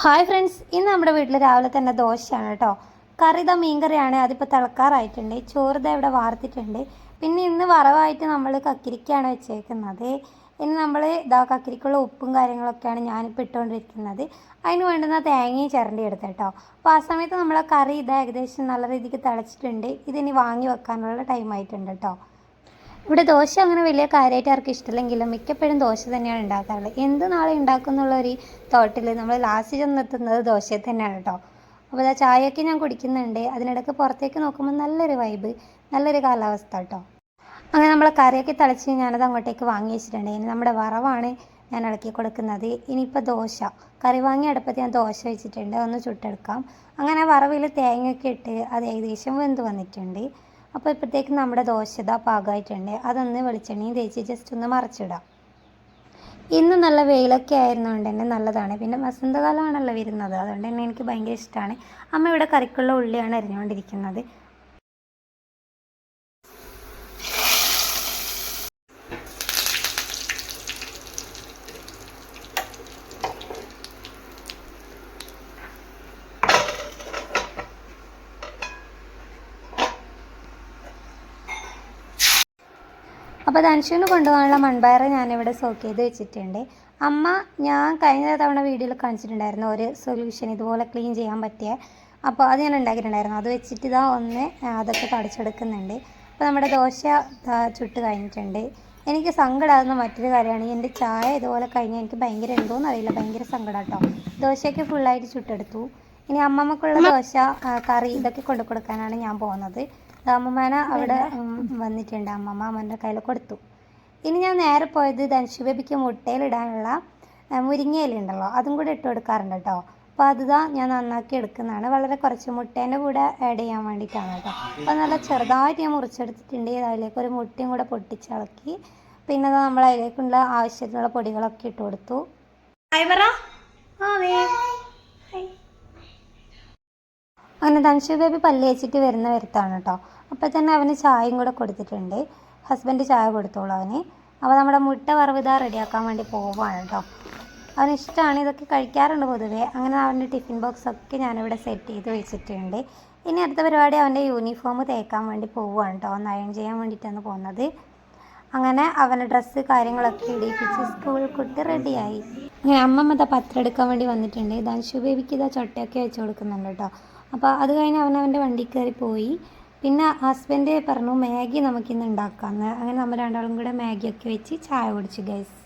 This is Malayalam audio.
ഹായ് ഫ്രണ്ട്സ്, ഇന്ന് നമ്മുടെ വീട്ടിൽ രാവിലെ തന്നെ ദോശയാണ് കേട്ടോ. കറി ഇതാ മീൻകറിയാണ്, അതിപ്പോൾ തിളക്കാറായിട്ടുണ്ട്. ചോറ് ഇതാ ഇവിടെ വാർത്തിട്ടുണ്ട്. പിന്നെ ഇന്ന് വറവായിട്ട് നമ്മൾ കക്കിരിക്കയാണ് വെച്ചേക്കുന്നത്. ഇനി നമ്മൾ ഇതാ കക്കിരിക്കുള്ള ഉപ്പും കാര്യങ്ങളൊക്കെയാണ് ഞാനിപ്പോൾ ഇട്ടുകൊണ്ടിരിക്കുന്നത്. അതിന് വേണ്ടുന്ന തേങ്ങയും ചിരണ്ടി എടുത്ത് കേട്ടോ. അപ്പോൾ ആ സമയത്ത് നമ്മളെ കറി ഇതാ ഏകദേശം നല്ല രീതിക്ക് തിളച്ചിട്ടുണ്ട്. ഇതിനി വാങ്ങി വെക്കാനുള്ള ടൈം ആയിട്ടുണ്ട് കേട്ടോ. ഇവിടെ ദോശ അങ്ങനെ വലിയ കാര്യമായിട്ട് ആർക്കും ഇഷ്ടമില്ലെങ്കിലും മിക്കപ്പോഴും ദോശ തന്നെയാണ് ഉണ്ടാക്കാറുള്ളത്. എന്ത് നാളെ ഉണ്ടാക്കുന്നുള്ളൊരു തോട്ടിൽ നമ്മൾ ലാസ്റ്റ് ചെന്നെത്തുന്നത് ദോശയിൽ തന്നെയാണ് കേട്ടോ. അപ്പോൾ ഇതാ ചായയൊക്കെ ഞാൻ കുടിക്കുന്നുണ്ട്. അതിനിടയ്ക്ക് പുറത്തേക്ക് നോക്കുമ്പോൾ നല്ലൊരു വൈബ്, നല്ലൊരു കാലാവസ്ഥ കേട്ടോ. അങ്ങനെ നമ്മൾ കറിയൊക്കെ തിളച്ച് ഞാനത് അങ്ങോട്ടേക്ക് വാങ്ങി വെച്ചിട്ടുണ്ട്. ഇനി നമ്മുടെ വറവാണ് ഞാൻ ഇളക്കി കൊടുക്കുന്നത്. ഇനിയിപ്പോൾ ദോശ കറി വാങ്ങി അടുപ്പത്ത് ഞാൻ ദോശ വെച്ചിട്ടുണ്ട്, ഒന്ന് ചുട്ടെടുക്കാം. അങ്ങനെ വറവിൽ തേങ്ങയൊക്കെ ഇട്ട് അത് ഏകദേശം വെന്ത് വന്നിട്ടുണ്ട്. അപ്പോൾ ഇപ്പോഴത്തേക്ക് നമ്മുടെ ദോശ ഇതാ പാകമായിട്ടുണ്ട്. അതൊന്ന് വെളിച്ചെണ്ണയും തേച്ച് ജസ്റ്റ് ഒന്ന് മറിച്ചിടാം. ഇന്ന് നല്ല വെയിലൊക്കെ ആയിരുന്നുകൊണ്ട് തന്നെ നല്ലതാണ്. പിന്നെ വസന്തകാലമാണല്ലോ വരുന്നത്, അതുകൊണ്ട് തന്നെ എനിക്ക് ഭയങ്കര ഇഷ്ടമാണ്. അമ്മ ഇവിടെ കറിക്കുള്ള ഉള്ളിയാണ് അരിഞ്ഞുകൊണ്ടിരിക്കുന്നത്. അപ്പോൾ ധനുഷിന് കൊണ്ടുപോകാനുള്ള മൺപയർ ഞാനിവിടെ സോക്ക് ചെയ്ത് വെച്ചിട്ടുണ്ട്. അമ്മ ഞാൻ കഴിഞ്ഞ തവണ വീഡിയോയിൽ കാണിച്ചിട്ടുണ്ടായിരുന്നു ഒരു സൊല്യൂഷൻ ഇതുപോലെ ക്ലീൻ ചെയ്യാൻ പറ്റിയ. അപ്പോൾ അത് ഞാൻ ഉണ്ടാക്കിയിട്ടുണ്ടായിരുന്നു. അത് വെച്ചിട്ട് ഇതാ ഒന്ന് അതൊക്കെ തുടച്ചെടുക്കുന്നുണ്ട്. അപ്പോൾ നമ്മുടെ ദോശ ചുട്ട് കഴിഞ്ഞിട്ടുണ്ട്. എനിക്ക് സങ്കടമാകുന്ന മറ്റൊരു കാര്യമാണ്, എൻ്റെ ചായ ഇതുപോലെ കഴിഞ്ഞാൽ എനിക്ക് ഭയങ്കര എന്തോന്നും അറിയില്ല, ഭയങ്കര സങ്കടം കേട്ടോ. ദോശയൊക്കെ ഫുള്ളായിട്ട് ചുട്ടെടുത്തു. ഇനി അമ്മമ്മക്കുള്ള ദോശ കറി ഇതൊക്കെ കൊണ്ടു കൊടുക്കാനാണ് ഞാൻ പോകുന്നത്. അമ്മമ്മേനെ അവിടെ വന്നിട്ടുണ്ട്. അമ്മമ്മ അമ്മൻ്റെ കയ്യിൽ കൊടുത്തു. ഇനി ഞാൻ നേരെ പോയത് ധനുഷ് ബേബിക്ക് മുട്ടയിലിടാനുള്ള മുരിങ്ങയിലുണ്ടല്ലോ, അതും കൂടെ ഇട്ട് കൊടുക്കാറുണ്ട് കേട്ടോ. അപ്പോൾ അതുതാ ഞാൻ നന്നാക്കി എടുക്കുന്നതാണ്. വളരെ കുറച്ച് മുട്ടേൻ്റെ കൂടെ ആഡ് ചെയ്യാൻ വേണ്ടിയിട്ടാണ് കേട്ടോ. അപ്പോൾ നല്ല ചെറുതായിട്ട് ഞാൻ മുറിച്ചെടുത്തിട്ടുണ്ട്. അതിലേക്ക് ഒരു മുട്ടയും കൂടെ പൊട്ടിച്ചിളക്കി പിന്നെ നമ്മൾ അതിലേക്കുള്ള ആവശ്യത്തിനുള്ള പൊടികളൊക്കെ ഇട്ട് കൊടുത്തു. അങ്ങനെ ധനുഷ് ബേബി പല്ല് വെച്ചിട്ട് വരുന്ന വരുത്താണ് കേട്ടോ. അപ്പോൾ തന്നെ അവന് ചായയും കൂടെ കൊടുത്തിട്ടുണ്ട്. ഹസ്ബൻഡ് ചായ കൊടുത്തോളൂ അവന്. അപ്പോൾ നമ്മുടെ മുട്ട വറവിതാ റെഡിയാക്കാൻ വേണ്ടി പോവുകയാണ് കേട്ടോ. അവനിഷ്ടമാണ്, ഇതൊക്കെ കഴിക്കാറുണ്ട് പൊതുവേ. അങ്ങനെ അവൻ്റെ ടിഫിൻ ബോക്സൊക്കെ ഞാനിവിടെ സെറ്റ് ചെയ്ത് വെച്ചിട്ടുണ്ട്. ഇനി അടുത്ത പരിപാടി അവൻ്റെ യൂണിഫോം തേക്കാൻ വേണ്ടി പോവുകയാണ് കേട്ടോ. ഒന്ന് അയൺ ചെയ്യാൻ വേണ്ടിയിട്ടാണ് പോകുന്നത്. അങ്ങനെ അവൻ്റെ ഡ്രസ്സ് കാര്യങ്ങളൊക്കെ ഇടിപ്പിച്ച് സ്കൂളിൽ കുട്ടി റെഡിയായി. അങ്ങനെ അമ്മമ്മ ഇതാ പത്രം എടുക്കാൻ വേണ്ടി വന്നിട്ടുണ്ട്. ധനുഷ് ബേബിക്ക് ഇതാ ചൊട്ടയൊക്കെ വെച്ച് കൊടുക്കുന്നുണ്ട് കേട്ടോ. അപ്പോൾ അത് കഴിഞ്ഞ് അവനവൻ്റെ വണ്ടി കയറി പോയി. പിന്നെ ഹസ്ബൻഡ് പറഞ്ഞു മാഗി നമുക്കിന്ന് ഉണ്ടാക്കാമെന്ന്. അങ്ങനെ നമ്മൾ രണ്ടാളും കൂടെ മാഗിയൊക്കെ വെച്ച് ചായ കുടിച്ചു ഗൈസ്.